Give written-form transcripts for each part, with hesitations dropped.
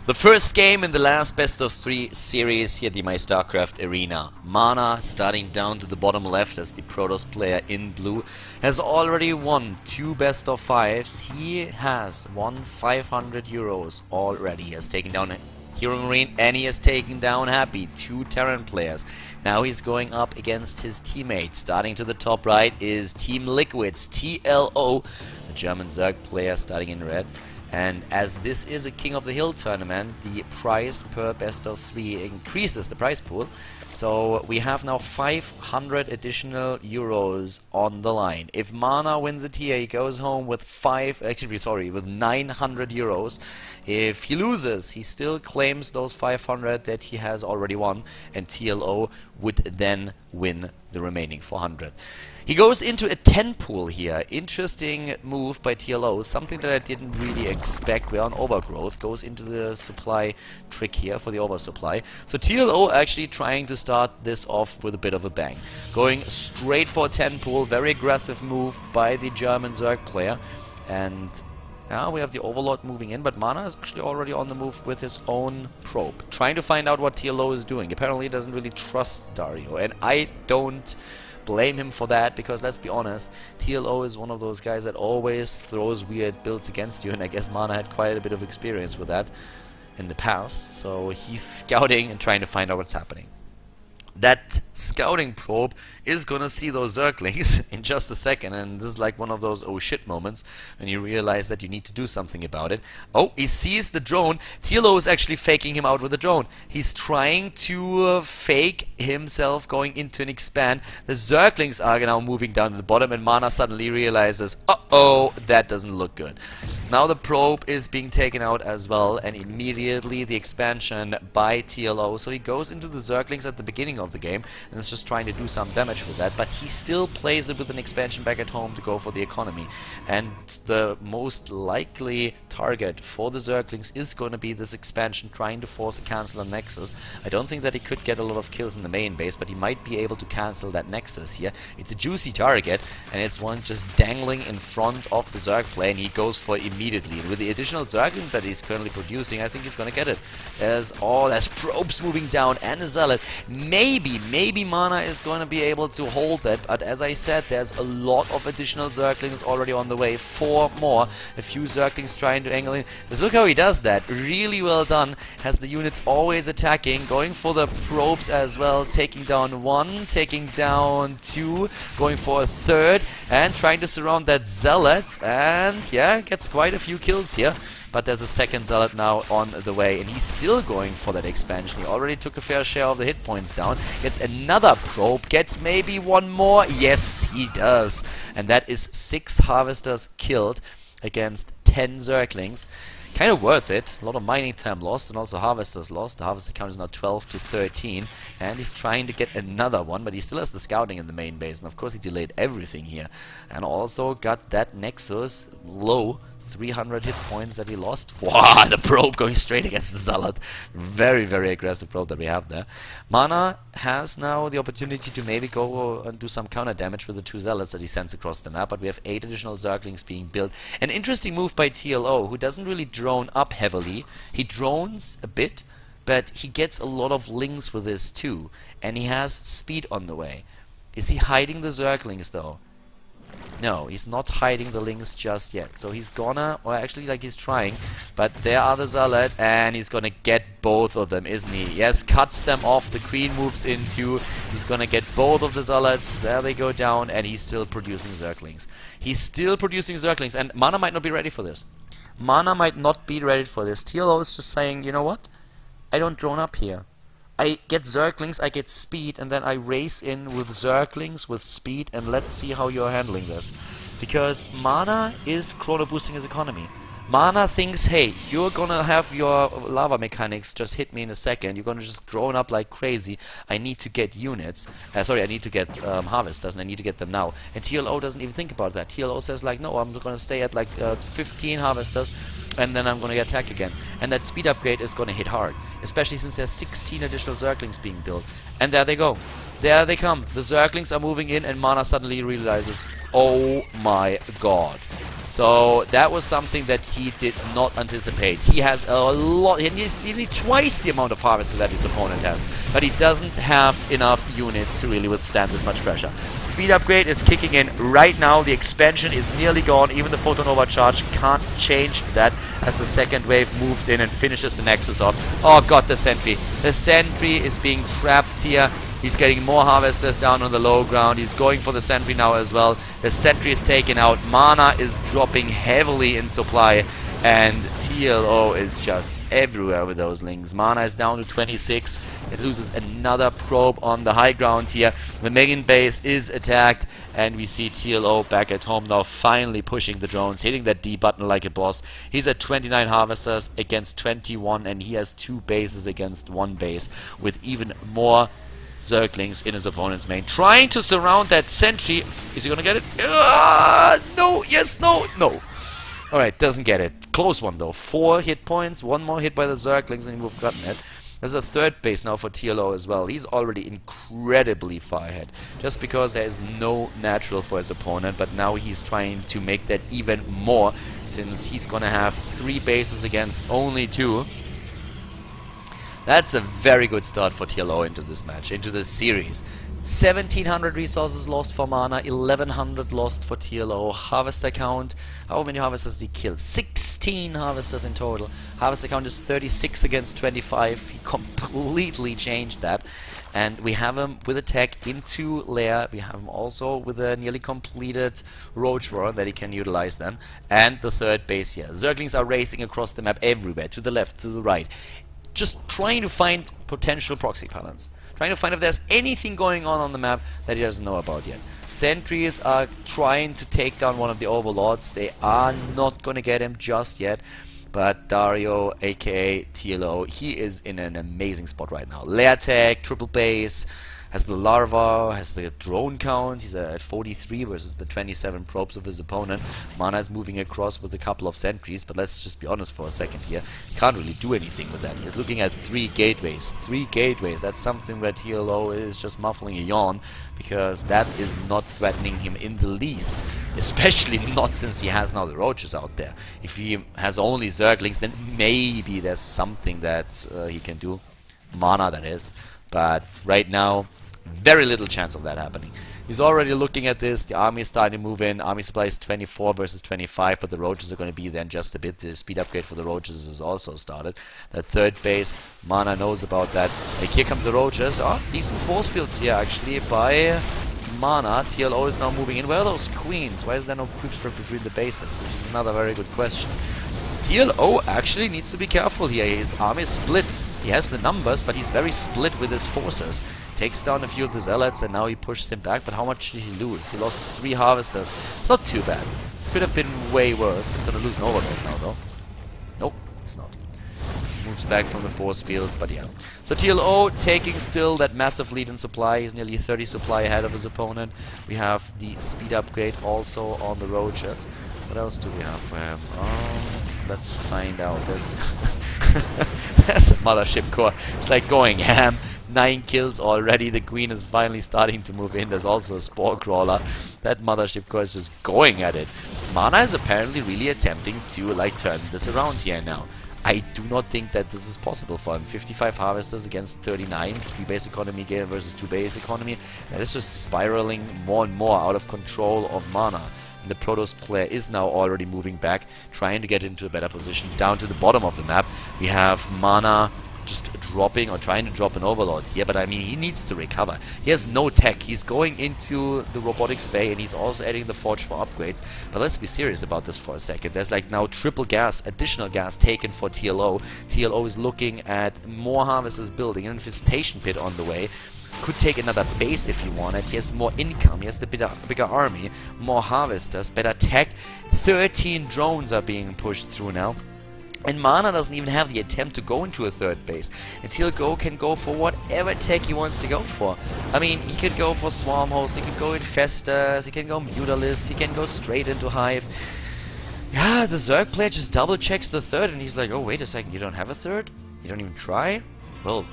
The first game in the last best of 3 series here at the MyStarCraft Arena. Mana, starting down to the bottom left as the Protoss player in blue, has already won 2 best of 5s. He has won 500 euros already. He has taken down Hero Marine and he has taken down Happy, 2 Terran players. Now he's going up against his teammates. Starting to the top right is Team Liquid's TLO, the German Zerg player starting in red. And as this is a King of the Hill tournament, the price per best of 3 increases, the prize pool. So we have now 500 additional euros on the line. If Mana wins a tier, he goes home with with 900 euros. If he loses, he still claims those 500 that he has already won, and TLO would then win the remaining 400. He goes into a 10 pool here. Interesting move by TLO, something that I didn't really expect. We're on overgrowth, goes into the supply trick here for the oversupply. So TLO actually trying to start this off with a bit of a bang. Going straight for a 10 pool, very aggressive move by the German Zerg player. And now we have the Overlord moving in, but Mana is actually already on the move with his own probe, trying to find out what TLO is doing. Apparently he doesn't really trust Dario, and I don't blame him for that, because let's be honest, TLO is one of those guys that always throws weird builds against you, and I guess Mana had quite a bit of experience with that in the past, so he's scouting and trying to find out what's happening. That scouting probe is gonna see those Zerglings in just a second, and this is like one of those oh shit moments when you realize that you need to do something about it. Oh, he sees the drone. TLO is actually faking him out with the drone. He's trying to fake himself going into an expand. The Zerglings are now moving down to the bottom, and Mana suddenly realizes, uh-oh, that doesn't look good. Now the probe is being taken out as well, and immediately the expansion by TLO. So he goes into the Zerglings at the beginning of the game and is just trying to do some damage with that, but he still plays it with an expansion back at home to go for the economy. And the most likely target for the Zerglings is going to be this expansion, trying to force a cancel on Nexus. I don't think that he could get a lot of kills in the main base, but he might be able to cancel that Nexus here. It's a juicy target, and it's one just dangling in front of the Zerg play, and he goes for it immediately. And with the additional Zergling that he's currently producing, I think he's going to get it. There's probes moving down and a Zealot. Maybe Mana is going to be able to hold that, but as I said, there's a lot of additional Zerglings already on the way. 4 more. A few Zerglings trying to angle in. Just look how he does that. Really well done. Has the units always attacking, going for the probes as well, taking down 1, taking down 2, going for a 3rd, and trying to surround that Zealot, and yeah, gets quite a few kills here. But there's a 2nd Zealot now on the way, and he's still going for that expansion. He already took a fair share of the hit points down. Gets another probe, gets maybe 1 more. Yes, he does. And that is 6 Harvesters killed against 10 Zerglings. Kind of worth it. A lot of mining time lost, and also Harvesters lost. The Harvester count is now 12 to 13. And he's trying to get another one, but he still has the scouting in the main base. And of course he delayed everything here. And also got that Nexus low. 300 hit points that he lost. Wow, the probe going straight against the Zealot. Very, very aggressive probe that we have there. Mana has now the opportunity to maybe go and do some counter damage with the 2 Zealots that he sends across the map, but we have 8 additional Zerglings being built. An interesting move by TLO, who doesn't really drone up heavily. He drones a bit, but he gets a lot of links with this too, and he has speed on the way. Is he hiding the Zerglings though? No, he's not hiding the links just yet. So he's gonna, or actually like he's trying, but there are the Zealot, and he's gonna get both of them, isn't he? Yes, cuts them off, the Queen moves into, he's gonna get both of the Zealots, there they go down, and he's still producing Zerglings. He's still producing Zerglings, and Mana might not be ready for this. Mana might not be ready for this. TLO is just saying, you know what? I don't drone up here. I get Zerglings, I get speed, and then I race in with Zerglings, with speed, and let's see how you're handling this. Because Mana is chrono boosting his economy. Mana thinks, hey, you're gonna have your lava mechanics just hit me in a second, you're gonna just drone up like crazy, I need to get units, I need to get harvesters, and I need to get them now. And TLO doesn't even think about that. TLO says like, no, I'm gonna stay at like 15 harvesters, and then I'm gonna attack again. And that speed upgrade is gonna hit hard, especially since there's 16 additional Zerglings being built. And there they go. There they come. The Zerglings are moving in, and Mana suddenly realizes, oh my god. So that was something that he did not anticipate. He has a lot, he needs nearly twice the amount of harvesters that his opponent has, but he doesn't have enough units to really withstand this much pressure. Speed upgrade is kicking in right now. The expansion is nearly gone. Even the photon overcharge can't change that as the second wave moves in and finishes the Nexus off. Oh god, the sentry. The sentry is being trapped here. He's getting more harvesters down on the low ground. He's going for the sentry now as well. The sentry is taken out. Mana is dropping heavily in supply. And TLO is just everywhere with those lings. Mana is down to 26. It loses another probe on the high ground here. The main base is attacked. And we see TLO back at home now, finally pushing the drones, hitting that D button like a boss. He's at 29 harvesters against 21. And he has 2 bases against 1 base, with even more Zerglings in his opponent's main, trying to surround that sentry. Is he gonna get it? No, yes, no, no. Alright, doesn't get it. Close one though. 4 hit points, 1 more hit by the Zerglings, and we've gotten it. There's a 3rd base now for TLO as well. He's already incredibly far ahead, just because there is no natural for his opponent, but now he's trying to make that even more, since he's gonna have 3 bases against only 2. That's a very good start for TLO into this match, into this series. 1700 resources lost for Mana, 1100 lost for TLO. Harvester count, how many harvesters did he kill? 16 harvesters in total. Harvester count is 36 against 25. He completely changed that. And we have him with a tech into lair. We have him also with a nearly completed Roach Roar that he can utilize then. And the 3rd base here. Zerglings are racing across the map everywhere, to the left, to the right. Just trying to find potential proxy pylons. Trying to find if there's anything going on the map that he doesn't know about yet. Sentries are trying to take down one of the overlords. They are not going to get him just yet. But Dario, aka TLO, he is in an amazing spot right now. Lair tech, triple base, has the larva, has the drone count. He's at 43 versus the 27 probes of his opponent. Mana is moving across with a couple of sentries, but let's just be honest for a second here. He can't really do anything with that. He's looking at 3 gateways. 3 gateways. That's something where TLO is just muffling a yawn, because that is not threatening him in the least. Especially not since he has now the roaches out there. If he has only Zerglings, then maybe there's something that he can do. Mana, that is. But right now, very little chance of that happening. He's already looking at this. The army is starting to move in. Army supply is 24 versus 25, but the roaches are going to be there in just a bit. The speed upgrade for the roaches is also started. That 3rd base, Mana knows about that. Like, here come the roaches. Oh, decent force fields here actually by Mana. TLO is now moving in. Where are those queens? Why is there no creep spread between the bases? Which is another very good question. TLO actually needs to be careful here. His army is split. He has the numbers, but he's very split with his forces. Takes down a few of the zealots, and now he pushes him back. But how much did he lose? He lost 3 harvesters. It's not too bad. Could have been way worse. He's going to lose an overload now, though. Nope, he's not. Moves back from the force fields, but yeah. So TLO taking still that massive lead in supply. He's nearly 30 supply ahead of his opponent. We have the speed upgrade also on the roaches. What else do we have for him? Let's find out. There's a mothership core. It's like going ham. 9 kills already. The queen is finally starting to move in. There's also a spore crawler. That mothership core is just going at it. Mana is apparently really attempting to like turn this around here now. I do not think that this is possible for him. 55 harvesters against 39. 3 base economy game versus 2 base economy. That is just spiraling more and more out of control of Mana. The Protoss player is now already moving back, trying to get into a better position. Down to the bottom of the map, we have Mana just dropping or trying to drop an Overlord here, but I mean, he needs to recover. He has no tech. He's going into the robotics bay, and he's also adding the forge for upgrades. But let's be serious about this for a second. There's like now triple gas, additional gas taken for TLO. TLO is looking at more harvesters building, an infestation pit on the way. Could take another base if he wanted. He has more income. He has the bigger army, more harvesters, better tech. 13 drones are being pushed through now. And Mana doesn't even have the attempt to go into a 3rd base. And TLO can go for whatever tech he wants to go for. I mean, he could go for Swarm Hosts, he could go Infestors, he can go Mutalisks, he can go straight into Hive. Yeah, the Zerg player just double checks the 3rd and he's like, oh, wait a second, you don't have a 3rd? You don't even try? Well,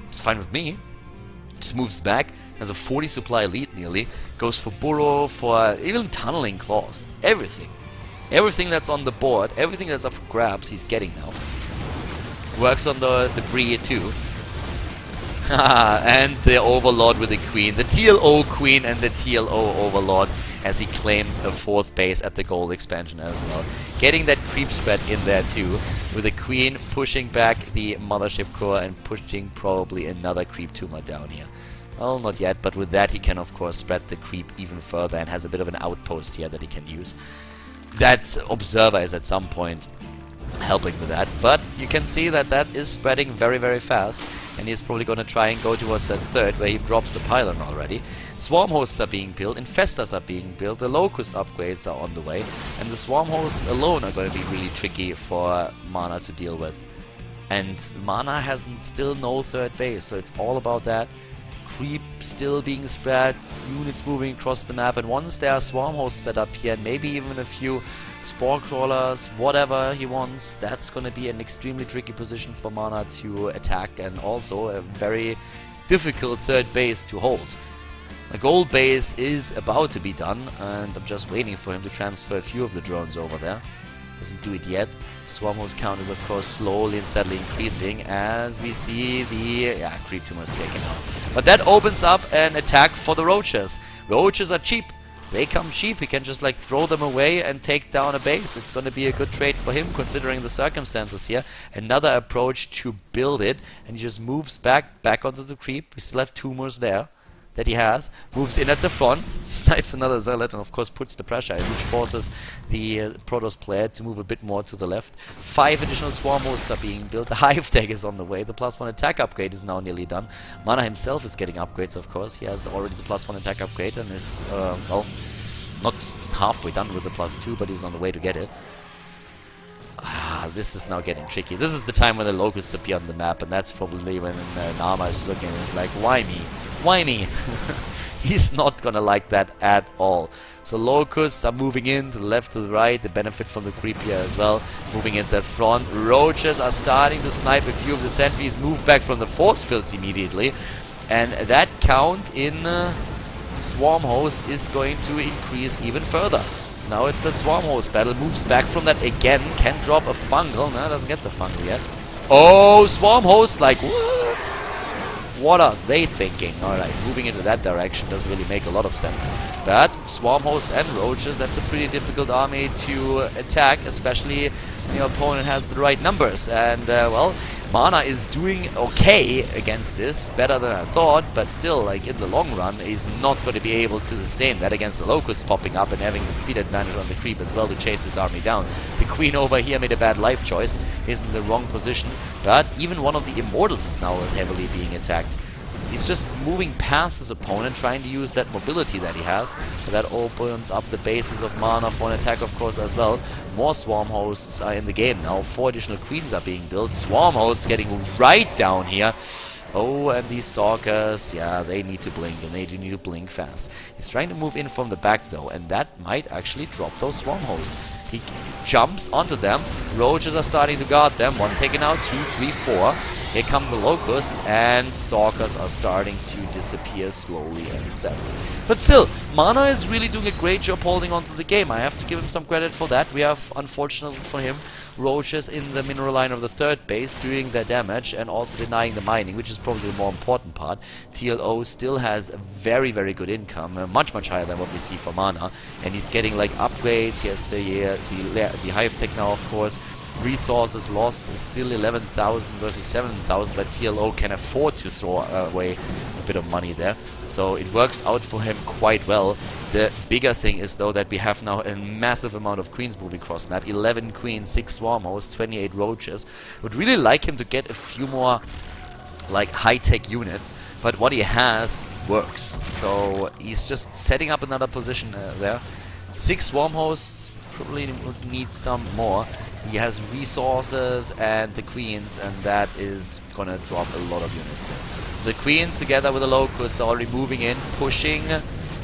it's fine with me. Just moves back, has a 40 supply lead nearly, goes for Burrow, for even Tunneling Claws, everything. Everything that's on the board, everything that's up for grabs, he's getting now. Works on the debris too. And the Overlord with the Queen. The TLO Queen and the TLO Overlord as he claims a 4th base at the gold expansion as well. Getting that creep spread in there too, with the Queen pushing back the Mothership Core and pushing probably another creep tumor down here. Well, not yet, but with that he can of course spread the creep even further and has a bit of an outpost here that he can use. That Observer is at some point helping with that, but you can see that that is spreading very, very fast, and he's probably going to try and go towards that 3rd where he drops a pylon already. Swarm hosts are being built, infestors are being built, the locust upgrades are on the way, and the swarm hosts alone are going to be really tricky for Mana to deal with. And Mana has still no 3rd base, so it's all about that. Creep still being spread, units moving across the map, and once there are swarm hosts set up here, and maybe even a few spore crawlers, whatever he wants, that's gonna be an extremely tricky position for Mana to attack, and also a very difficult 3rd base to hold. A gold base is about to be done, and I'm just waiting for him to transfer a few of the drones over there. Doesn't do it yet. Swarm host count is of course slowly and steadily increasing as we see the creep tumors taken out. But that opens up an attack for the roaches. Roaches are cheap. They come cheap. He can just like throw them away and take down a base. It's going to be a good trade for him considering the circumstances here. Another approach to build it, and he just moves back onto the creep. We still have tumors there that he has, moves in at the front, snipes another zealot, and of course puts the pressure in, which forces the Protoss player to move a bit more to the left. 5 additional swarm hosts are being built, the hive tag is on the way, the +1 attack upgrade is now nearly done. Mana himself is getting upgrades, of course. He has already the +1 attack upgrade and is, well, not halfway done with the +2, but he's on the way to get it. This is now getting tricky. This is the time when the locusts appear on the map, and that's probably when Nama is looking and is like, why me? Why me? He's not gonna like that at all. So locusts are moving in to the left, to the right. They benefit from the creep here as well. Moving in the front. Roaches are starting to snipe a few of the sentries. Move back from the force fields immediately. And that count in swarm hosts is going to increase even further. So now it's that swarm host battle. Moves back from that again. Can drop a fungal. No, doesn't get the fungal yet. Oh, swarm hosts, like what? What are they thinking? Alright, moving into that direction doesn't really make a lot of sense. But swarm hosts and roaches, that's a pretty difficult army to attack, especially when your opponent has the right numbers. And well, Mana is doing okay against this, better than I thought, but still, like in the long run, he's not going to be able to sustain that against the locusts popping up and having the speed advantage on the creep as well to chase this army down. The queen over here made a bad life choice, is in the wrong position, but even one of the immortals is now heavily being attacked. He's just moving past his opponent, trying to use that mobility that he has. But that opens up the bases of Mana for an attack, of course, as well. More swarm hosts are in the game now. 4 additional queens are being built. Swarm hosts getting right down here. Oh, and these stalkers, yeah, they need to blink, and they do need to blink fast. He's trying to move in from the back, though, and that might actually drop those swarm hosts. He jumps onto them. Roaches are starting to guard them. 1 taken out, 2, 3, 4. Here come the locusts, and stalkers are starting to disappear slowly and steadily. But still, Mana is really doing a great job holding onto the game. I have to give him some credit for that. We have, unfortunately for him, roaches in the mineral line of the 3rd base doing their damage and also denying the mining, which is probably the more important part. TLO still has a very, very good income, much higher than what we see for Mana, and he's getting like upgrades. He has the hive tech now, of course. Resources lost is still 11,000 versus 7,000, but TLO can afford to throw away a bit of money there. So it works out for him quite well. The bigger thing is, though, that we have now a massive amount of queens moving across map. 11 queens, 6 swarm hosts, 28 roaches. Would really like him to get a few more like high-tech units, but what he has works. So he's just setting up another position there. 6 swarm hosts, probably would need some more. He has resources and the queens, and that is gonna drop a lot of units there. So the queens together with the locusts are already moving in, pushing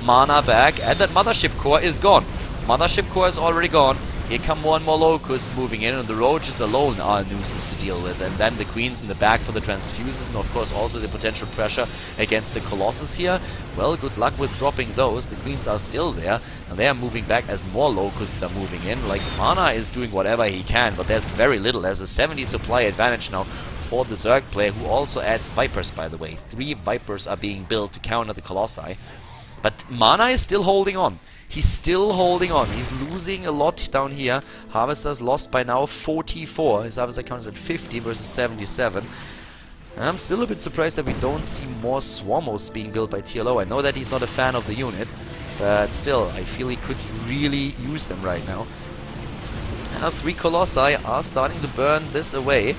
Mana back, and that mothership core is gone. Mothership core is already gone. Here come more and more locusts moving in, and the roaches alone are a nuisance to deal with. And then the queens in the back for the transfuses, and of course also the potential pressure against the colossus here. Well, good luck with dropping those. The queens are still there, and they are moving back as more locusts are moving in. Like, Mana is doing whatever he can, but there's very little. There's a 70 supply advantage now for the Zerg player, who also adds Vipers, by the way. 3 Vipers are being built to counter the Colossi. But Mana is still holding on. He's still holding on. He's losing a lot down here. Harvester's lost by now 44. His Harvester count is at 50 versus 77. And I'm still a bit surprised that we don't see more Swarm Hosts being built by TLO. I know that he's not a fan of the unit, but still, I feel he could really use them right now. Now 3 Colossi are starting to burn this away.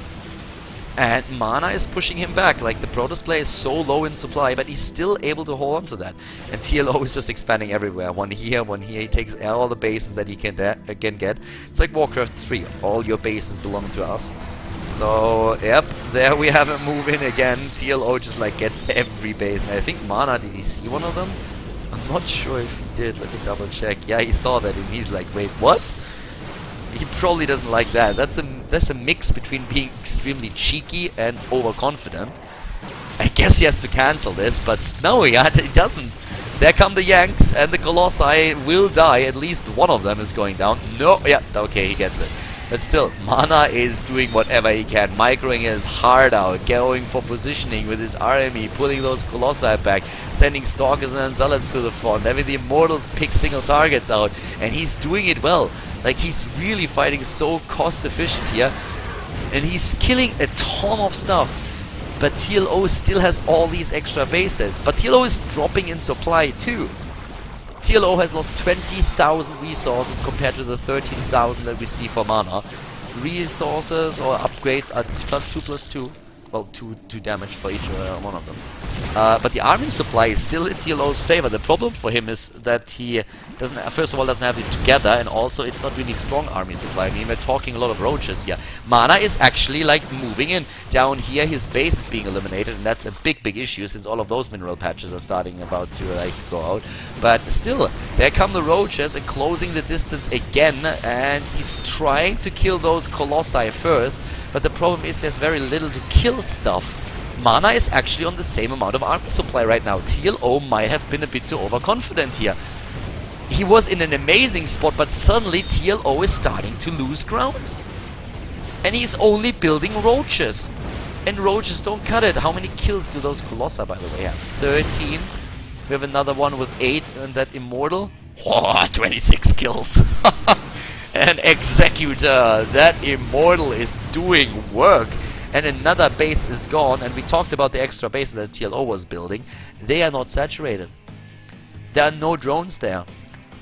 And Mana is pushing him back. Like, the Protoss player is so low in supply, but he's still able to hold on to that. And TLO is just expanding everywhere. One here, one here. He takes all the bases that he can get. It's like Warcraft 3. All your bases belong to us. So, yep, there we have a move in again. TLO just like gets every base. And I think Mana, did he see one of them? I'm not sure if he did. Let me double check. Yeah, he saw that and he's like, wait, what? He probably doesn't like that. That's a mix between being extremely cheeky and overconfident. I guess he has to cancel this, but no, he doesn't. There come the Yanks, and the Colossi will die. At least one of them is going down. No, yeah, okay, he gets it. But still, Mana is doing whatever he can, microing his heart out, going for positioning with his army, pulling those Colossi back, sending Stalkers and Zealots to the front, having the Immortals pick single targets out, and he's doing it well. Like, he's really fighting so cost efficient here, and he's killing a ton of stuff. But TLO still has all these extra bases. But TLO is dropping in supply too. TLO has lost 20,000 resources compared to the 13,000 that we see for Mana. Resources or upgrades are +2/+2. Well, 2 damage for each one of them. But the army supply is still in TLO's favor. The problem for him is that he doesn't, first of all, doesn't have it together, and also it's not really strong army supply. I mean, we're talking a lot of roaches here. Mana is actually like moving in. Down here, his base is being eliminated, and that's a big issue since all of those mineral patches are starting about to like go out. But still, there come the roaches and closing the distance again, and he's trying to kill those colossi first. But the problem is there's very little to kill stuff. Mana is actually on the same amount of army supply right now. TLO might have been a bit too overconfident here. He was in an amazing spot, but suddenly TLO is starting to lose ground. And he's only building roaches. And roaches don't cut it. How many kills do those colossi, by the way, have? 13. We have another one with 8, and that immortal. Oh, 26 kills. An executor. That immortal is doing work. And another base is gone, and we talked about the extra bases that TLO was building. They are not saturated. There are no drones there.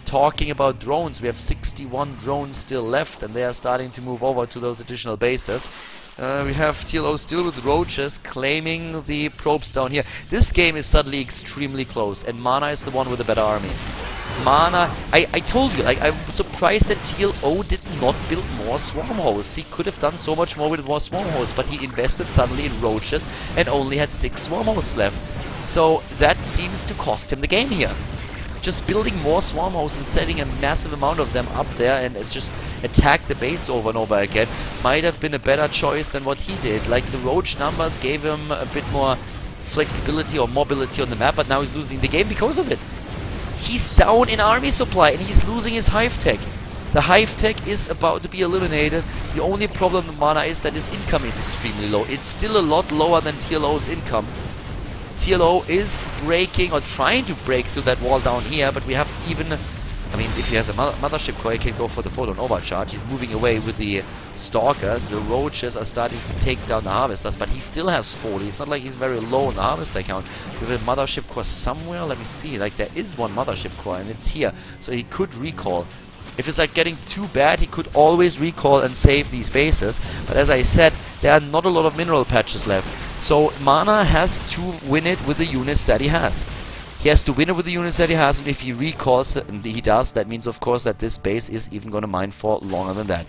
Talking about drones, we have 61 drones still left, and they are starting to move over to those additional bases. We have TLO still with roaches claiming the probes down here. This game is suddenly extremely close, and Mana is the one with a better army. Mana, I told you, like, I'm surprised that TLO did not build more swarm hosts. He could have done so much more with more swarm hosts, but he invested suddenly in roaches and only had 6 swarm hosts left. So that seems to cost him the game here. Just building more swarm hosts and setting a massive amount of them up there and just attack the base over and over again might have been a better choice than what he did. Like, the roach numbers gave him a bit more flexibility or mobility on the map, but now he's losing the game because of it. He's down in army supply and he's losing his hive tech. The hive tech is about to be eliminated. The only problem with Mana is that his income is extremely low. It's still a lot lower than TLO's income. TLO is breaking or trying to break through that wall down here, but we have even, I mean, if you have the mothership core, you can go for the photon overcharge. He's moving away with the stalkers. The roaches are starting to take down the harvesters, but he still has 40. It's not like he's very low on the harvester count. We have a mothership core somewhere. Let me see. Like, there is one mothership core, and it's here. So he could recall. If it's like getting too bad, he could always recall and save these bases. But as I said, there are not a lot of mineral patches left. So Mana has to win it with the units that he has. He has to win it with the units that he has, and if he recalls, and he does, that means of course that this base is even going to mine for longer than that.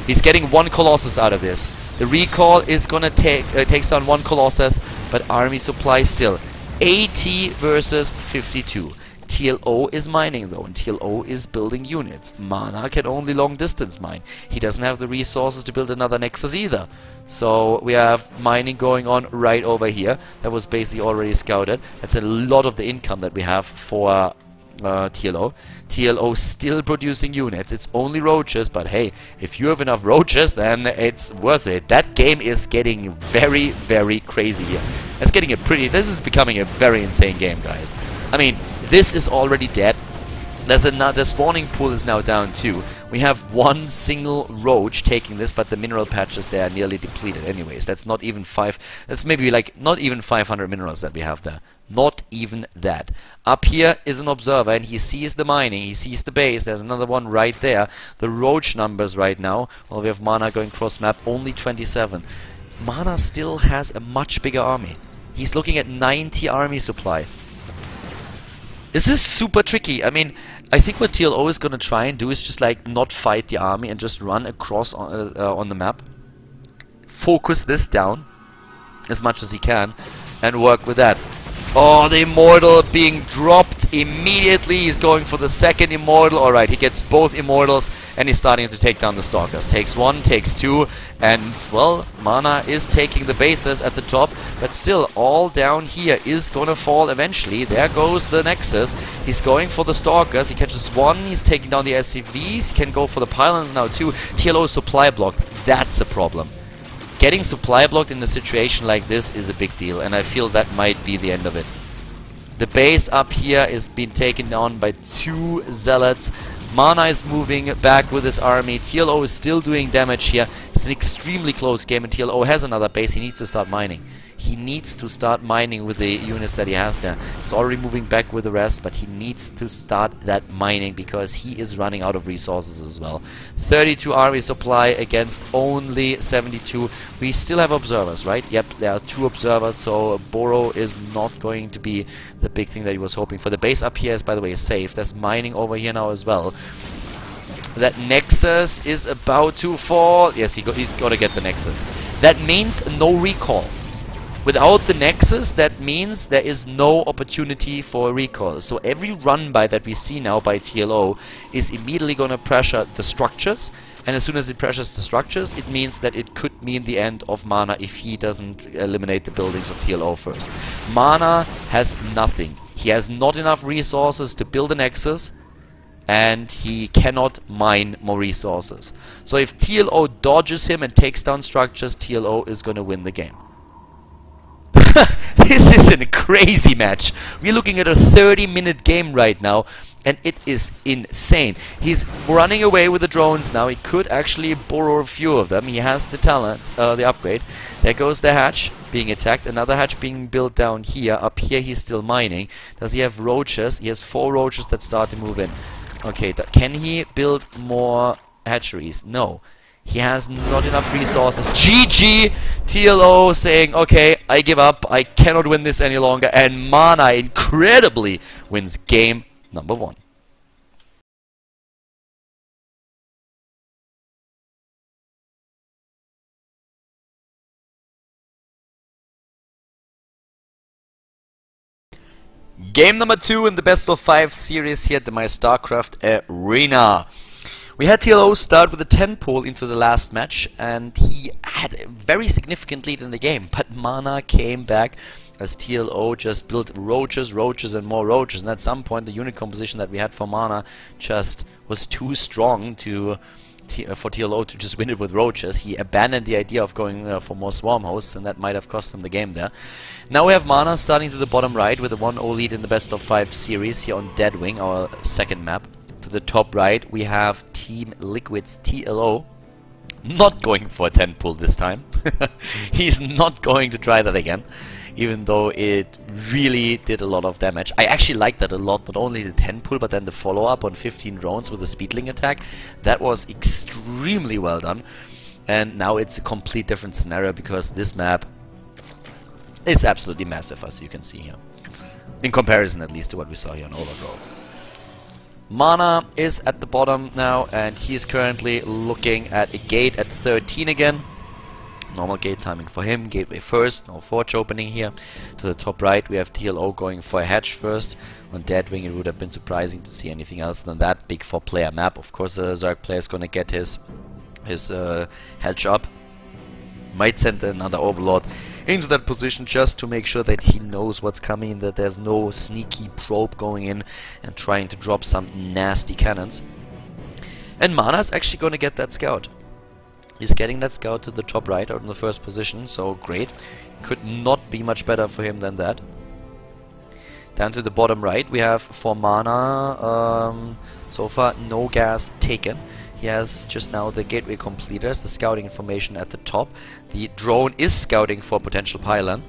He's getting 1 Colossus out of this. The recall is going to takes down 1 Colossus, but army supply still. 80 versus 52. TLO is mining though, and TLO is building units. Mana can only long distance mine. He doesn't have the resources to build another Nexus either. So we have mining going on right over here. That was basically already scouted. That's a lot of the income that we have for TLO. TLO still producing units. It's only roaches, but hey, if you have enough roaches, then it's worth it. That game is getting very, very crazy here. It's getting a pretty... This is becoming a very insane game, guys. I mean, this is already dead. The spawning pool is now down too. We have one single roach taking this, but the mineral patches, they are nearly depleted anyways. That's not even that's maybe like not even 500 minerals that we have there. Not even that. Up here is an observer, and he sees the mining, he sees the base. There's another one right there. The roach numbers right now, well, we have Mana going cross map, only 27. Mana still has a much bigger army. He's looking at 90 army supply. This is super tricky. I mean, I think what TLO is gonna try and do is just like not fight the army and just run across on the map. Focus this down as much as he can and work with that. Oh, the Immortal being dropped immediately. He's going for the second Immortal. Alright, he gets both Immortals and he's starting to take down the Stalkers. Takes one, takes two, and, well, Mana is taking the bases at the top, but still, all down here is gonna fall eventually. There goes the Nexus. He's going for the Stalkers. He catches one, he's taking down the SCVs. He can go for the Pylons now too. TLO supply blocked. That's a problem. Getting supply blocked in a situation like this is a big deal, and I feel that might be the end of it. The base up here is being taken down by two Zealots. Mana is moving back with his army. TLO is still doing damage here. It's an extremely close game, and TLO has another base. He needs to start mining. He needs to start mining with the units that he has there. He's already moving back with the rest, but he needs to start that mining because he is running out of resources as well. 32 army supply against only 72. We still have observers, right? Yep, there are 2 observers, so Boro is not going to be the big thing that he was hoping for. The base up here is, by the way, safe. There's mining over here now as well. That Nexus is about to fall. Yes, he's got to get the Nexus. That means no recall. Without the Nexus, that means there is no opportunity for a recall. So every run by that we see now by TLO is immediately going to pressure the structures. And as soon as it pressures the structures, it means that it could mean the end of Mana if he doesn't eliminate the buildings of TLO first. Mana has nothing. He has not enough resources to build a Nexus, and he cannot mine more resources. So if TLO dodges him and takes down structures, TLO is going to win the game. This is a crazy match. We're looking at a 30-minute game right now, and it is insane. He's running away with the drones now. He could actually borrow a few of them. He has the talent, the upgrade. There goes the hatch being attacked. Another hatch being built down here. Up here he's still mining. Does he have roaches? He has 4 roaches that start to move in. Okay, can he build more hatcheries? No. He has not enough resources. GG! TLO saying, okay, I give up. I cannot win this any longer. And Mana incredibly wins game number 1. Game number 2 in the best of 5 series here at the MyStarCraft Arena. We had TLO start with a 10 pull into the last match, and he had a very significant lead in the game, but Mana came back as TLO just built roaches, and more roaches, and at some point the unit composition that we had for Mana just was too strong to for TLO to just win it with roaches. He abandoned the idea of going for more swarm hosts, and that might have cost him the game there. Now we have Mana starting to the bottom right with a 1-0 lead in the best of 5 series here on Deadwing, our second map. To the top right we have Team Liquid's TLO not going for a 10 pull this time. He's not going to try that again, even though it really did a lot of damage. I actually like that a lot, not only the 10 pull but then the follow-up on 15 drones with a speedling attack. That was extremely well done, and now it's a complete different scenario because this map is absolutely massive, as you can see here, in comparison at least to what we saw here on Overgrowth. Mana is at the bottom now, and he is currently looking at a gate at 13 again. Normal gate timing for him. Gateway first. No forge opening here. To the top right, we have TLO going for a hatch first. On Deadwing, it would have been surprising to see anything else than that. Big 4-player map. Of course, the Zerg player is going to get his hedge up. Might send another Overlord into that position just to make sure that he knows what's coming, that there's no sneaky probe going in and trying to drop some nasty cannons. And Mana's actually going to get that scout. He's getting that scout to the top right, out in the first position, so great. Could not be much better for him than that. Down to the bottom right, we have for Mana, so far no gas taken. He has just now the gateway completers, the scouting information at the top. The drone is scouting for potential pylon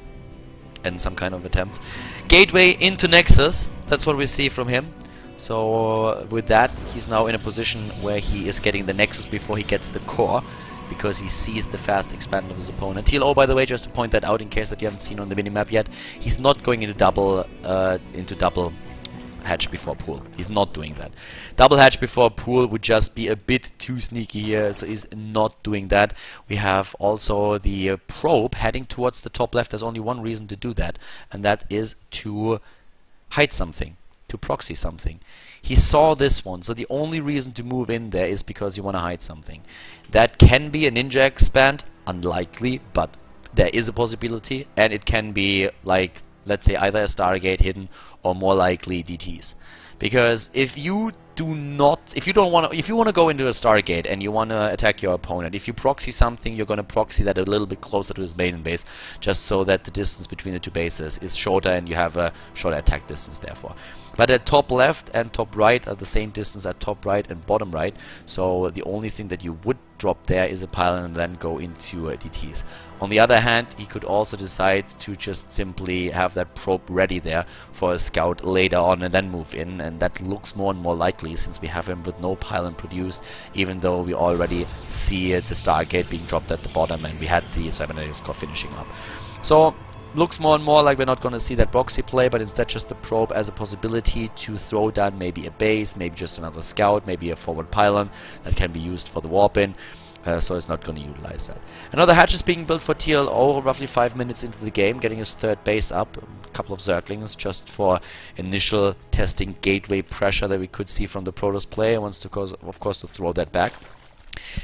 and some kind of attempt. Gateway into Nexus, that's what we see from him. So with that, he's now in a position where he is getting the Nexus before he gets the core, because he sees the fast expand of his opponent. TLO, by the way, just to point that out in case that you haven't seen on the minimap yet, he's not going into double hatch before pool. He's not doing that. Double hatch before pool would just be a bit too sneaky here, so he's not doing that. We have also the probe heading towards the top left. There's only one reason to do that, and that is to hide something, to proxy something. He saw this one, so the only reason to move in there is because you want to hide something. That can be a ninja expand, unlikely, but there is a possibility, and it can be like, let's say, either a Stargate hidden or more likely DTs. Because if you want to go into a Stargate and you want to attack your opponent, if you proxy something, you're going to proxy that a little bit closer to his main base, just so that the distance between the two bases is shorter and you have a shorter attack distance therefore. But at top left and top right are the same distance at top right and bottom right, so the only thing that you would drop there is a pylon and then go into DTs. On the other hand, he could also decide to just simply have that probe ready there for a scout later on and then move in, and that looks more and more likely since we have him with no pylon produced, even though we already see the Stargate being dropped at the bottom and we had the 7 core finishing up. So looks more and more like we're not going to see that proxy play, but instead just the probe as a possibility to throw down maybe a base, maybe just another scout, maybe a forward pylon that can be used for the warp in. So it's not going to utilize that. Another hatch is being built for TLO roughly 5 minutes into the game, getting his third base up. A couple of Zerglings just for initial testing gateway pressure that we could see from the Protoss player. Wants to, of course, to throw that back.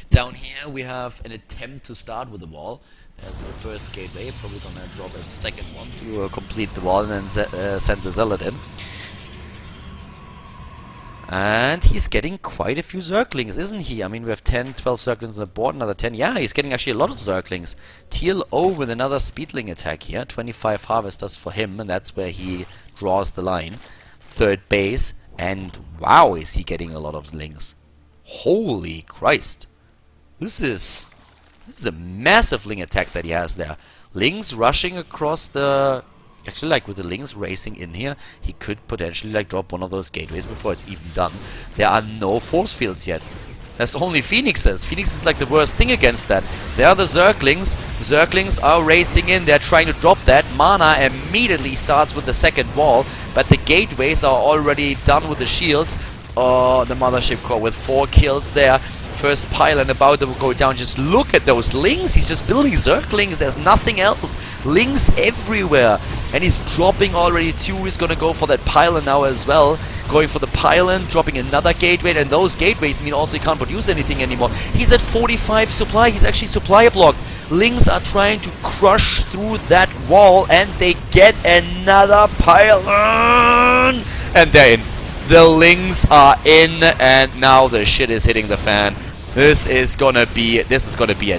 Down here we have an attempt to start with the wall. There's the first gateway, probably going to drop a second one to complete the wall and then send the Zealot in. And he's getting quite a few Zerglings, isn't he? I mean, we have 10, 12 Zerglings on the board, another 10. Yeah, he's getting actually a lot of Zerglings. TLO with another Speedling attack here. 25 Harvesters for him, and that's where he draws the line. Third base, and wow, is he getting a lot of Lings. Holy Christ. This is a massive Ling attack that he has there. Lings rushing across the... Actually, like with the Lings racing in here, he could potentially like drop one of those gateways before it's even done. There are no force fields yet. There's only Phoenixes. Phoenix is like the worst thing against that. There are the Zerglings. Zerglings are racing in. They're trying to drop that. Mana immediately starts with the second wall, but the gateways are already done with the shields. Oh, the Mothership Core with 4 kills there. First pylon about to go down. Just look at those Lings. He's just building Zerglings. There's nothing else. Lings everywhere. And he's dropping already 2. He's going to go for that pylon now as well. Going for the pylon, dropping another gateway. And those gateways mean also he can't produce anything anymore. He's at 45 supply. He's actually supply blocked. Lings are trying to crush through that wall. And they get another pylon. And they're in. The Lings are in. And now the shit is hitting the fan. This is gonna be at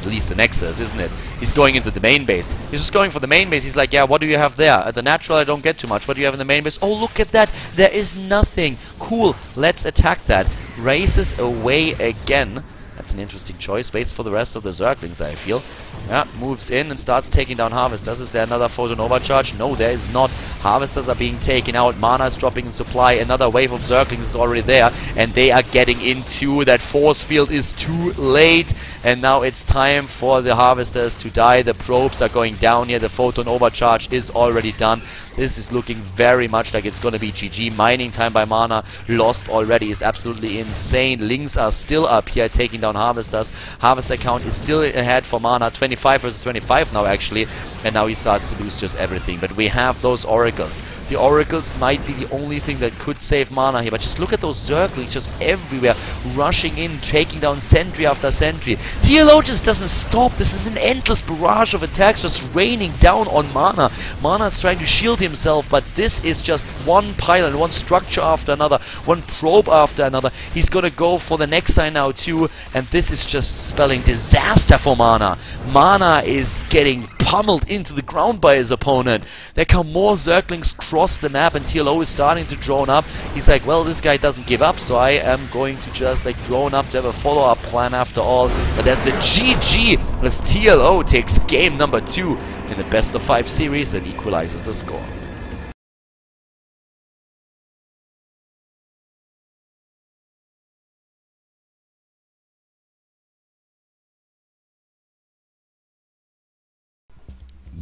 least the Nexus, isn't it? He's going into the main base. He's just going for the main base. He's like, yeah, what do you have there? At the natural, I don't get too much. What do you have in the main base? Oh, look at that. There is nothing. Cool. Let's attack that. Races away again. That's an interesting choice. Waits for the rest of the Zerglings, I feel. Yeah, moves in and starts taking down Harvesters. Is there another photon overcharge? No, there is not. Harvesters are being taken out. Mana is dropping in supply. Another wave of Zerglings is already there. And they are getting into that force field is too late. And now it's time for the Harvesters to die. The probes are going down here. The photon overcharge is already done. This is looking very much like it's going to be GG. Mining time by Mana lost already is absolutely insane. Lings are still up here taking down Harvesters. Harvester count is still ahead for Mana, 25 versus 25 now actually, and now he starts to lose just everything. But we have those Oracles. The Oracles might be the only thing that could save Mana here, but just look at those Zerglings just everywhere, rushing in, taking down sentry after sentry. TLO just doesn't stop. This is an endless barrage of attacks just raining down on Mana. Mana is trying to shield himself, but this is just one pylon, one structure after another, one probe after another. He's gonna go for the next sign now too, and this is just spelling disaster for Mana. Mana is getting pummeled into the ground by his opponent. There come more Zerglings across the map, and TLO is starting to drone up. He's like, well, this guy doesn't give up, so I am going to just like drone up to have a follow-up plan after all. But there's the GG as TLO takes game number 2 in the best of 5 series and equalizes the score.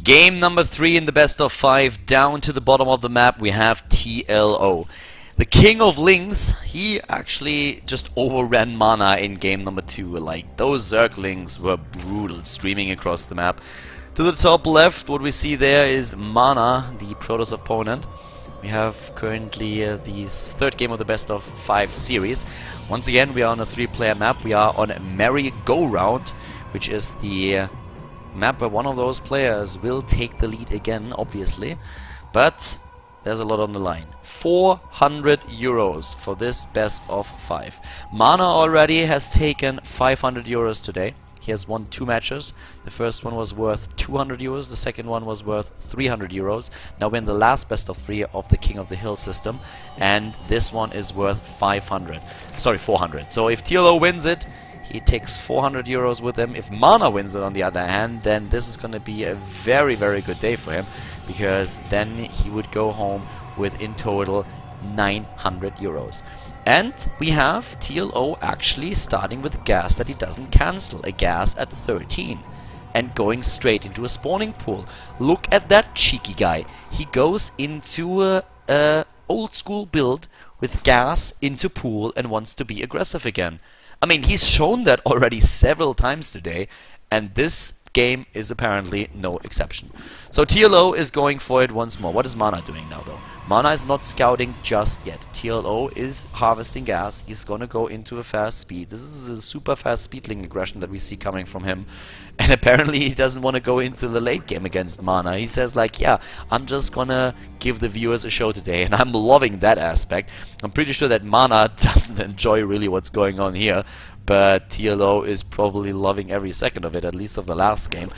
Game number 3 in the best of 5. Down to the bottom of the map we have TLO. The King of Lings, he actually just overran Mana in game number 2. Like, those Zerglings were brutal, streaming across the map. To the top left, what we see there is Mana, the Protoss opponent. We have currently the 3rd game of the best of 5 series. Once again, we are on a 3-player map. We are on Merry Go Round, which is the map where one of those players will take the lead again, obviously. But there's a lot on the line. 400 euros for this best of 5. Mana already has taken 500 euros today. He has won 2 matches. The first one was worth 200 euros. The second one was worth 300 euros. Now we're in the last best of 3 of the King of the Hill system. And this one is worth 500. Sorry, 400. So if TLO wins it, he takes 400 euros with him. If Mana wins it on the other hand, then this is going to be a very, very good day for him, because then he would go home with in total 900 euros. And we have TLO actually starting with a gas that he doesn't cancel, a gas at 13, and going straight into a spawning pool. Look at that cheeky guy. He goes into a old school build with gas into pool and wants to be aggressive again. I mean, he's shown that already several times today, and this game is apparently no exception. So TLO is going for it once more. What is Mana doing now, though? Mana is not scouting just yet. TLO is harvesting gas. He's gonna go into a fast speed. This is a super fast speedling aggression that we see coming from him. And apparently he doesn't want to go into the late game against Mana. He says like, yeah, I'm just gonna give the viewers a show today, and I'm loving that aspect. I'm pretty sure that Mana doesn't enjoy really what's going on here, but TLO is probably loving every second of it, at least of the last game.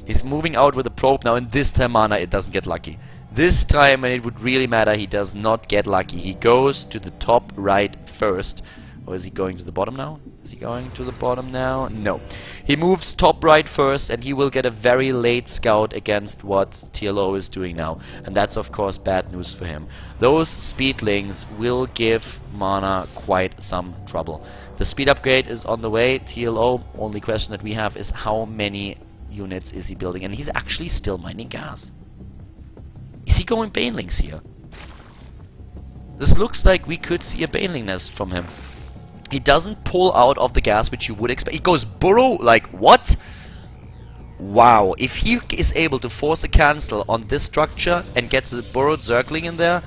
He's moving out with a probe now, and this time Mana, it doesn't get lucky. This time, when it would really matter, he does not get lucky. He goes to the top right first. Or is he going to the bottom now? Is he going to the bottom now? No. He moves top right first, and he will get a very late scout against what TLO is doing now. And that's of course bad news for him. Those speedlings will give Mana quite some trouble. The speed upgrade is on the way. TLO, only question that we have is how many units is he building? And he's actually still mining gas. Is he going banelings here? This looks like we could see a baneling nest from him. He doesn't pull out of the gas, which you would expect. He goes burrow, like, what? Wow, if he is able to force a cancel on this structure and gets a burrowed Zergling in there,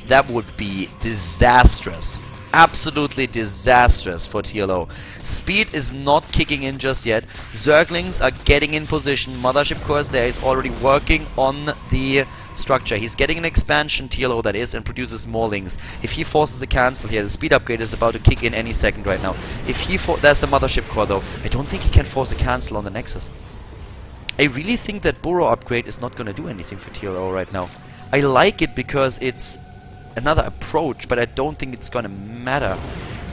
that would be disastrous. Absolutely disastrous for TLO. Speed is not kicking in just yet. Zerglings are getting in position. Mothership Course there is already working on the structure. He's getting an expansion, TLO that is, and produces more links. If he forces a cancel here, the speed upgrade is about to kick in any second right now. If he there's the Mothership Core though. I don't think he can force a cancel on the Nexus. I really think that burrow upgrade is not going to do anything for TLO right now. I like it because it's another approach, but I don't think it's going to matter.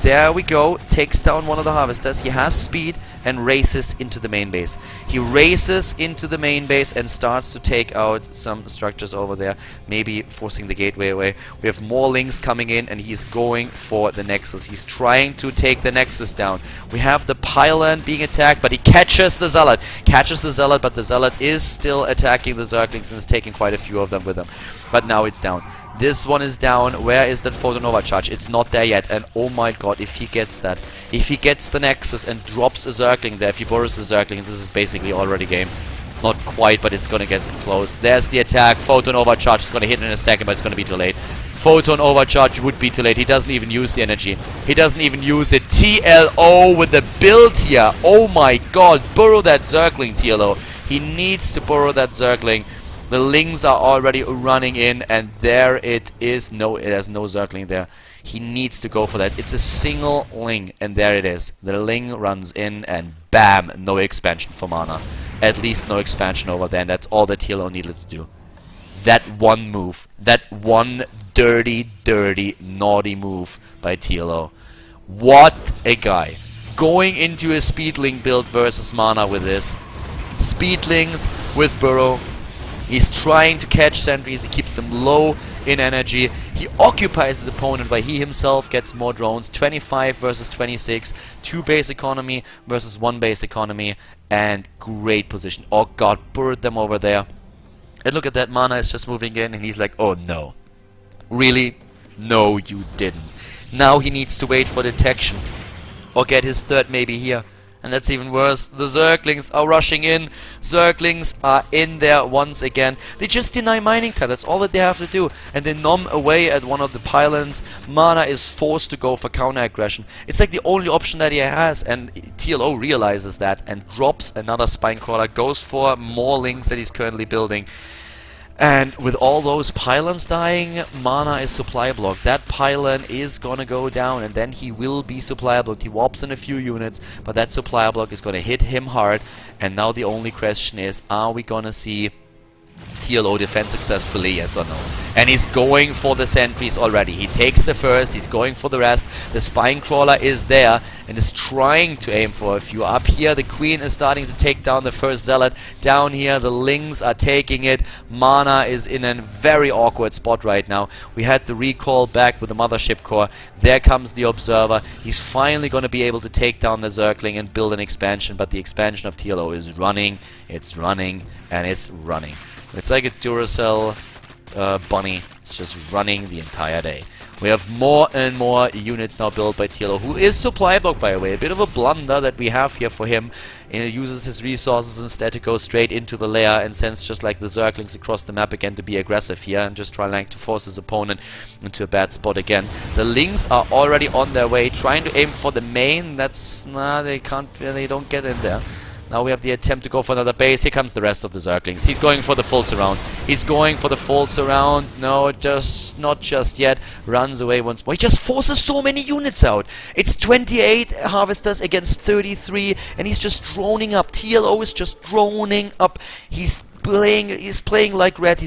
There we go, takes down one of the harvesters. He has speed and races into the main base. He races into the main base and starts to take out some structures over there, maybe forcing the gateway away. We have more links coming in, and he's going for the Nexus. He's trying to take the Nexus down. We have the pylon being attacked, but he catches the Zealot. Catches the Zealot, but the Zealot is still attacking the Zerglings and is taking quite a few of them with him. But now it's down. This one is down. Where is that Photon Overcharge? It's not there yet. And oh my god, if he gets that. If he gets the Nexus and drops a Zergling there, if he borrows the Zergling, this is basically already game. Not quite, but it's gonna get close. There's the attack. Photon Overcharge is gonna hit in a second, but it's gonna be too late. Photon Overcharge would be too late. He doesn't even use the energy. He doesn't even use it. TLO with the build here. Oh my god. Burrow that Zergling, TLO. He needs to burrow that Zergling. The Lings are already running in, and there it is. No, it has no Zergling there. He needs to go for that. It's a single Ling, and there it is. The Ling runs in, and bam, no expansion for Mana. At least no expansion over there, and that's all that TLO needed to do. That one move. That one dirty, dirty, naughty move by TLO. What a guy. Going into a Speedling build versus Mana with this. Speedlings with Burrow. He's trying to catch sentries, he keeps them low in energy. He occupies his opponent while he himself gets more drones. 25 versus 26. 2 base economy versus 1 base economy. And great position. Oh god, bird them over there. And look at that, Mana is just moving in and he's like, oh no. Really? No, you didn't. Now he needs to wait for detection. Or get his third maybe here. And that's even worse. The Zerglings are rushing in. Zerglings are in there once again. They just deny mining time. That's all that they have to do. And they nom away at one of the pylons. Mana is forced to go for counter-aggression. It's like the only option that he has. And TLO realizes that and drops another Spinecrawler. Goes for more Lings that he's currently building. And with all those pylons dying, Mana is supply blocked. That pylon is gonna go down, and then he will be supply blocked. He warps in a few units, but that supply block is gonna hit him hard. And now the only question is, are we gonna see TLO defend successfully, yes or no? And he's going for the sentries already. He takes the first, he's going for the rest. The Spinecrawler is there and is trying to aim for a few. Up here, the Queen is starting to take down the first Zealot. Down here, the Lings are taking it. Mana is in a very awkward spot right now. We had the recall back with the Mothership Core. There comes the Observer. He's finally going to be able to take down the Zergling and build an expansion, but the expansion of TLO is running, it's running, and it's running. It's like a Duracell bunny. It's just running the entire day. We have more and more units now built by TLO, who is supply blocked, by the way. A bit of a blunder that we have here for him. He uses his resources instead to go straight into the lair and sends just like the Zerglings across the map again to be aggressive here and just try like to force his opponent into a bad spot again. The Lings are already on their way, trying to aim for the main. That's they can't, they don't get in there. Now we have the attempt to go for another base. Here comes the rest of the Zerglings. He's going for the full surround. He's going for the full surround. No, not just yet. Runs away once more. He just forces so many units out. It's 28 harvesters against 33, and he's just droning up. TLO is just droning up. He's playing like red. He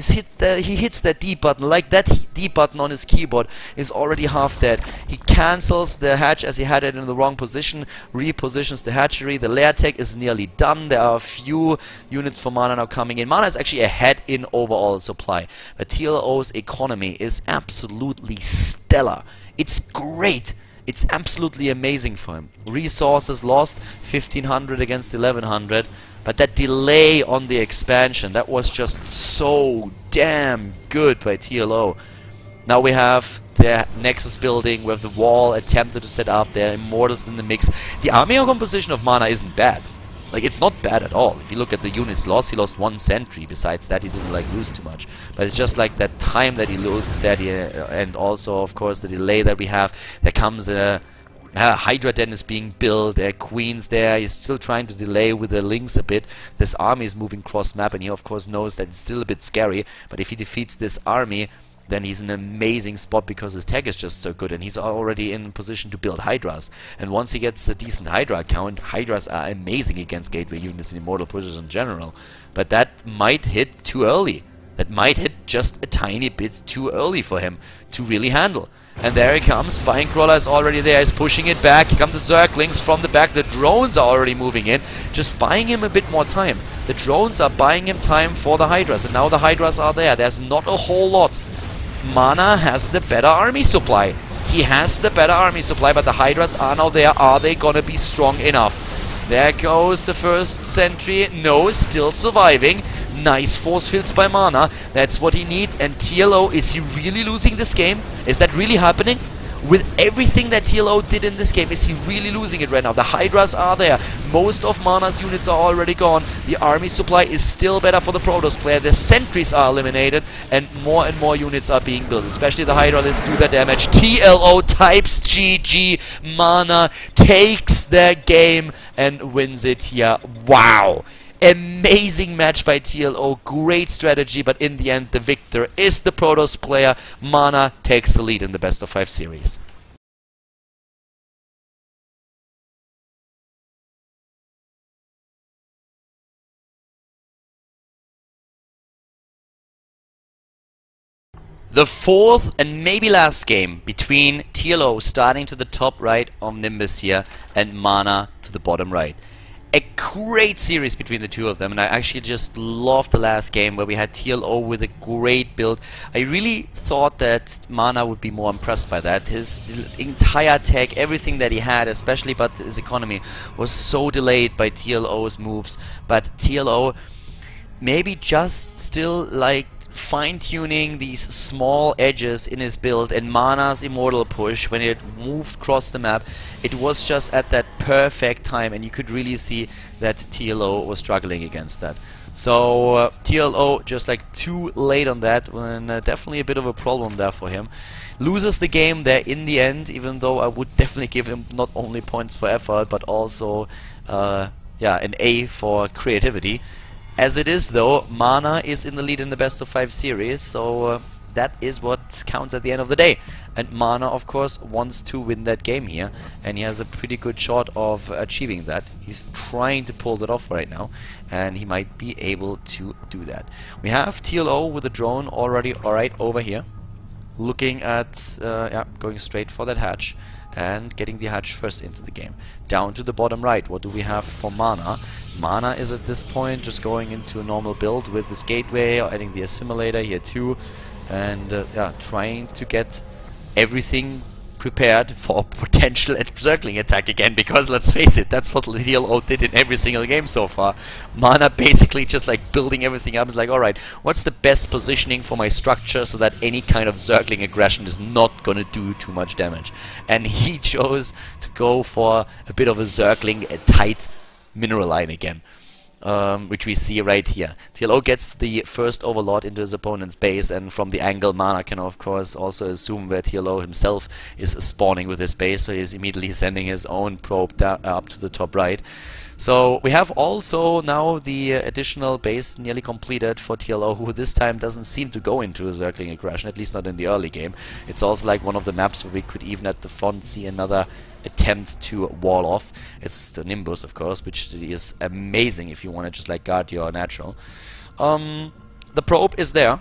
hits that D button. Like that D button on his keyboard is already half dead. He cancels the hatch as he had it in the wrong position, repositions the hatchery. The lair tech is nearly done. There are a few units for Mana now coming in. Mana is actually ahead in overall supply, but TLO's economy is absolutely stellar. It's great. It's absolutely amazing for him. Resources lost, 1500 against 1100. But that delay on the expansion, that was just so damn good by TLO. Now we have the Nexus building with the wall attempted to set up there, Immortals in the mix. The army composition of Mana isn't bad. Like, it's not bad at all. If you look at the units lost, he lost 1 sentry. Besides that, he didn't like lose too much. But it's just like that time that he loses there, and also, of course, the delay that we have. There comes a Hydra Den is being built, there are queens there. He's still trying to delay with the Lings a bit. This army is moving cross map, and he of course knows that it's still a bit scary, but if he defeats this army, then he's in an amazing spot because his tech is just so good, and he's already in position to build Hydras. And once he gets a decent Hydra count, Hydras are amazing against gateway units and immortal pushes in general. But that might hit too early. That might hit just a tiny bit too early for him to really handle. And there he comes. Spinecrawler is already there. He's pushing it back. Here come the Zerglings from the back. The drones are already moving in. Just buying him a bit more time. The drones are buying him time for the Hydras. And now the Hydras are there. There's not a whole lot. Mana has the better army supply. He has the better army supply, but the Hydras are now there. Are they gonna be strong enough? There goes the first sentry. No, still surviving. Nice force fields by Mana. That's what he needs. And TLO, is he really losing this game? Is that really happening? With everything that TLO did in this game, is he really losing it right now? The Hydras are there. Most of Mana's units are already gone. The army supply is still better for the Protoss player. The sentries are eliminated, and more units are being built. Especially the Hydra. Let's do the damage. TLO types GG. Mana takes the game and wins it here. Wow! Amazing match by TLO, great strategy, but in the end the victor is the Protoss player. Mana takes the lead in the best of 5 series. The fourth and maybe last game between TLO starting to the top right of Nimbus here and Mana to the bottom right. A great series between the two of them, and I actually just loved the last game where we had TLO with a great build. I really thought that Mana would be more impressed by that. His entire tech, everything that he had, especially but his economy, was so delayed by TLO's moves. But TLO maybe just still like fine-tuning these small edges in his build, and Mana's immortal push when it moved across the map, it was just at that perfect time, and you could really see that TLO was struggling against that. So TLO just like too late on that, and definitely a bit of a problem there for him. Loses the game there in the end, even though I would definitely give him not only points for effort but also yeah, an A for creativity. As it is though, Mana is in the lead in the best of 5 series, so that is what counts at the end of the day. And Mana, of course, wants to win that game here, and he has a pretty good shot of achieving that. He's trying to pull that off right now, and he might be able to do that. We have TLO with a drone already alright over here, looking at yeah, going straight for that hatch and getting the hatch first into the game. Down to the bottom right, what do we have for Mana? Mana is at this point just going into a normal build with this gateway, or adding the assimilator here too, and yeah, trying to get everything prepared for potential Zergling attack again, because let's face it, that's what TLO did in every single game so far. Mana basically just like building everything up. It's like, alright, what's the best positioning for my structure so that any kind of Zergling aggression is not gonna do too much damage? And he chose to go for a bit of a Zergling, a tight mineral line again. Which we see right here. TLO gets the first overlord into his opponent's base, and from the angle Mana can of course also assume where TLO himself is spawning with his base, so he's immediately sending his own probe up to the top right. So we have also now the additional base nearly completed for TLO, who this time doesn't seem to go into a Zergling aggression, at least not in the early game. It's also like one of the maps where we could even at the front see another attempt to wall off. It's the Nimbus, of course, which is amazing if you want to just like guard your natural. The probe is there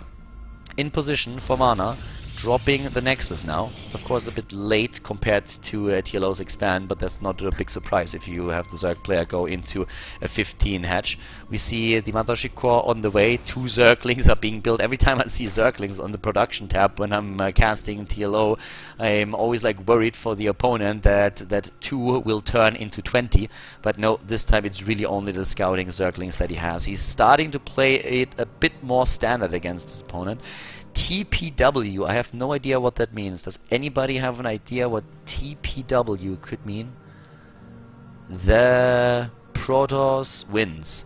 in position for Mana, dropping the Nexus now. It's of course a bit late compared to TLO's expand, but that's not a big surprise if you have the Zerg player go into a 15 hatch. We see the Mothership core on the way. 2 Zerglings are being built. Every time I see Zerglings on the production tab when I'm casting TLO, I'm always like worried for the opponent that 2 will turn into 20. But no, this time it's really only the scouting Zerglings that he has. He's starting to play it a bit more standard against his opponent. TPW, I have no idea what that means. Does anybody have an idea what TPW could mean? The Protoss wins.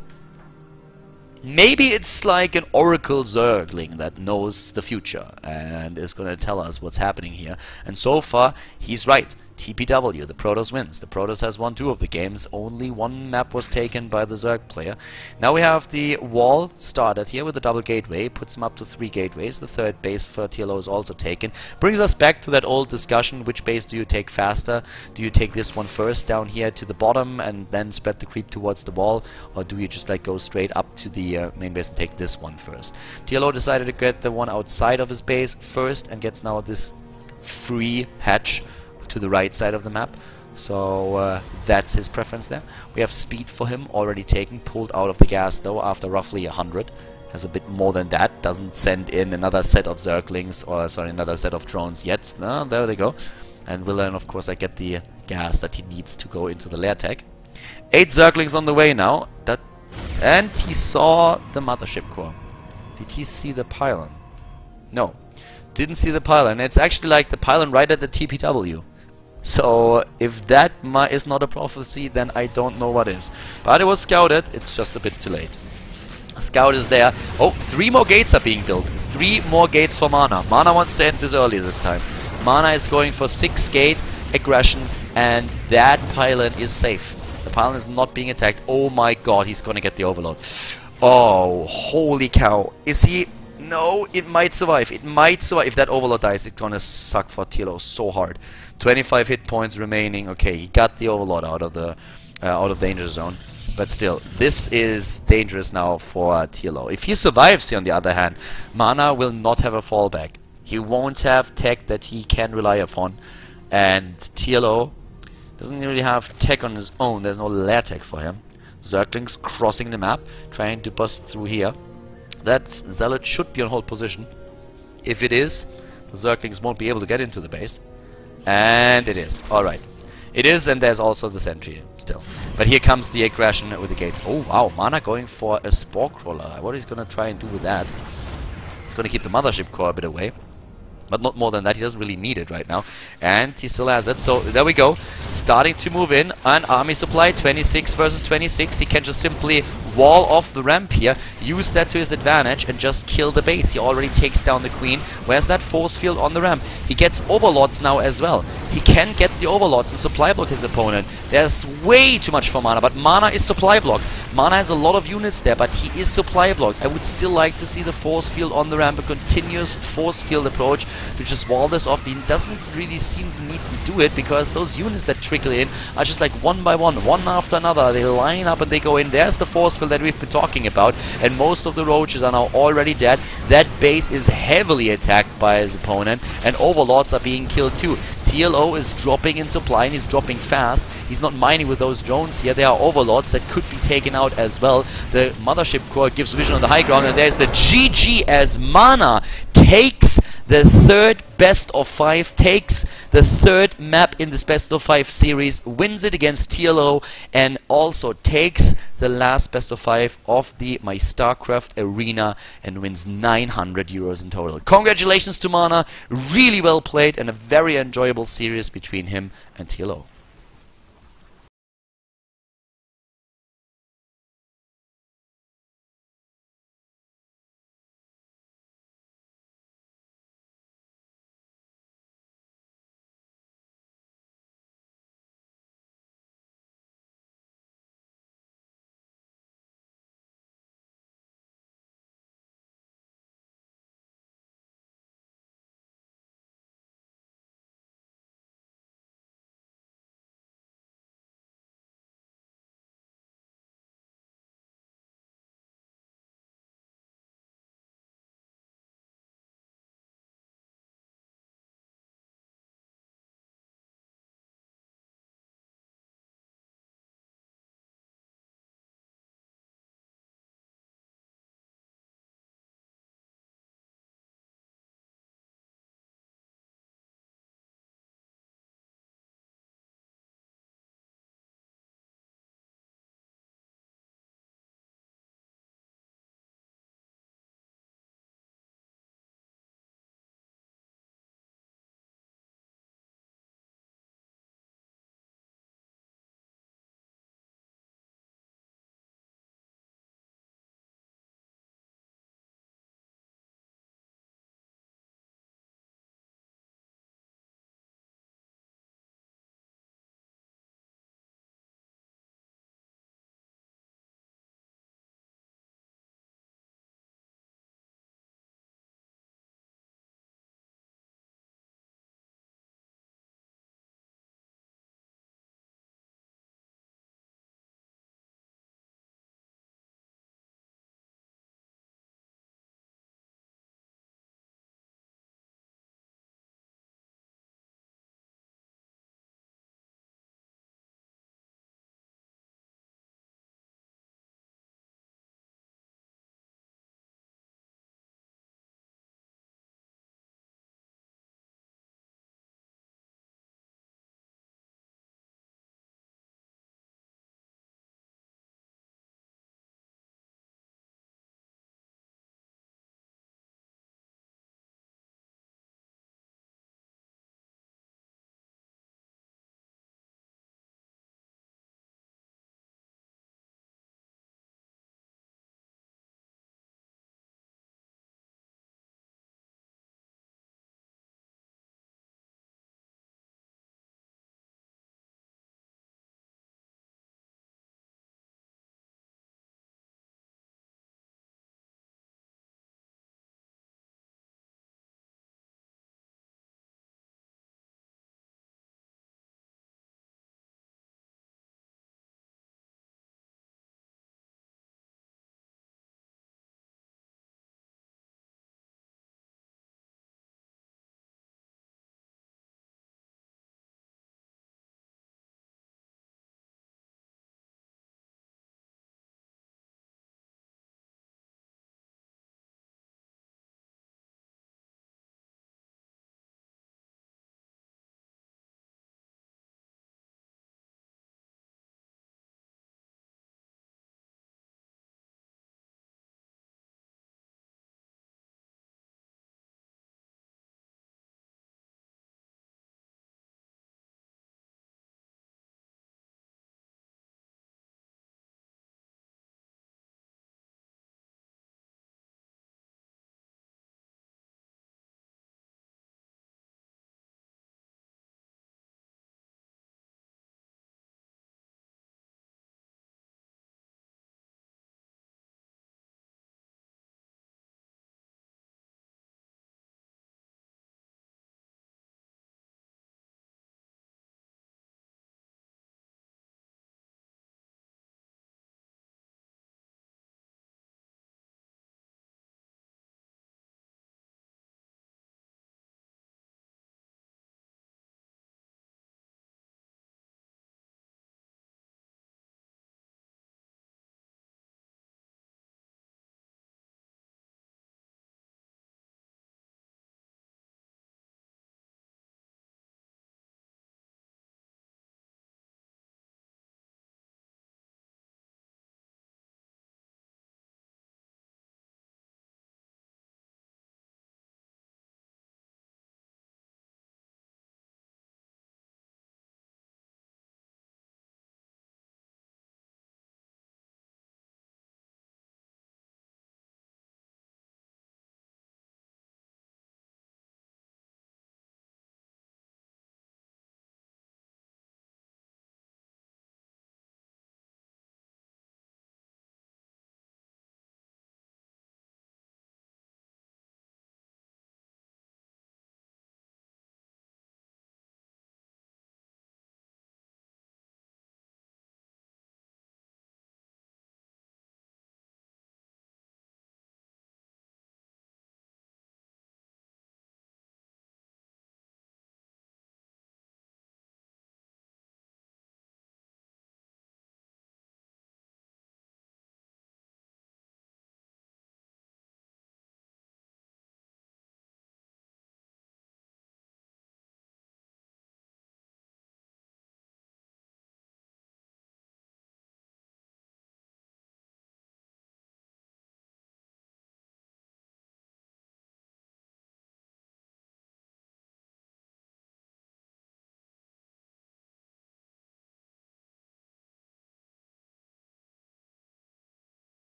Maybe it's like an Oracle Zergling that knows the future and is gonna tell us what's happening here. And so far, he's right. TPW, the Protoss wins. The Protoss has won 2 of the games. Only 1 map was taken by the Zerg player. Now we have the wall started here with a double gateway. Puts him up to 3 gateways. The 3rd base for TLO is also taken. Brings us back to that old discussion. Which base do you take faster? Do you take this one first down here to the bottom and then spread the creep towards the wall? Or do you just like go straight up to the main base and take this one first? TLO decided to get the one outside of his base first and gets now this free hatch to the right side of the map. So that's his preference there. We have speed for him already taken, pulled out of the gas though after roughly 100. Has a bit more than that. Doesn't send in another set of Zerglings, or sorry, another set of drones yet. No, there they go. And will then of course I get the gas that he needs to go into the lair tag. 8 Zerglings on the way now. That And he saw the mothership core. Did he see the pylon? No. Didn't see the pylon. It's actually like the pylon right at the TPW. So if that is not a prophecy, then I don't know what is. But it was scouted. It's just a bit too late. Scout is there. Oh, 3 more gates are being built. 3 more gates for Mana. Mana wants to end this early this time. Mana is going for 6 gate aggression, and that pylon is safe. The pylon is not being attacked. Oh my god, he's gonna get the overload. Oh, holy cow. Is he... No, it might survive. It might survive. If that overload dies, it's gonna suck for TLO so hard. 25 hit points remaining. Okay, he got the overload out of the danger zone. But still, this is dangerous now for TLO. If he survives here, on the other hand, Mana will not have a fallback. He won't have tech that he can rely upon. And TLO doesn't really have tech on his own. There's no lair tech for him. Zergling's crossing the map, trying to bust through here. That Zealot should be on hold position. If it is, the Zerglings won't be able to get into the base. And it is. Alright. It is, and there's also the sentry still. But here comes the aggression with the gates. Oh wow, Mana going for a Spore Crawler. What is he gonna try and do with that? It's gonna keep the mothership core a bit away. But not more than that, he doesn't really need it right now. And he still has it, so there we go. Starting to move in, an army supply, 26 versus 26. He can just simply wall off the ramp here, use that to his advantage, and just kill the base. He already takes down the queen. Where's that force field on the ramp? He gets overlords now as well. He can get the overlords and supply block his opponent. There's way too much for Mana, but Mana is supply block. Mana has a lot of units there, but he is supply blocked. I would still like to see the force field on the ramp, a continuous force field approach to just wall this off. He doesn't really seem to need to do it, because those units that trickle in are just like one by one after another. They line up and they go in. There's the force field that we've been talking about, and most of the roaches are now already dead. That base is heavily attacked by his opponent, and overlords are being killed too. TLO is dropping in supply, and he's dropping fast. He's not mining with those drones here. There are overlords that could be taken out as well. The mothership core gives vision on the high ground, and there's the GG as Mana takes the 3rd best of 5, takes the 3rd map in this best of 5 series, wins it against TLO, and also takes the last best of 5 of the MyStarCraft Arena and wins 900 euros in total. Congratulations to Mana, really well played, and a very enjoyable series between him and TLO.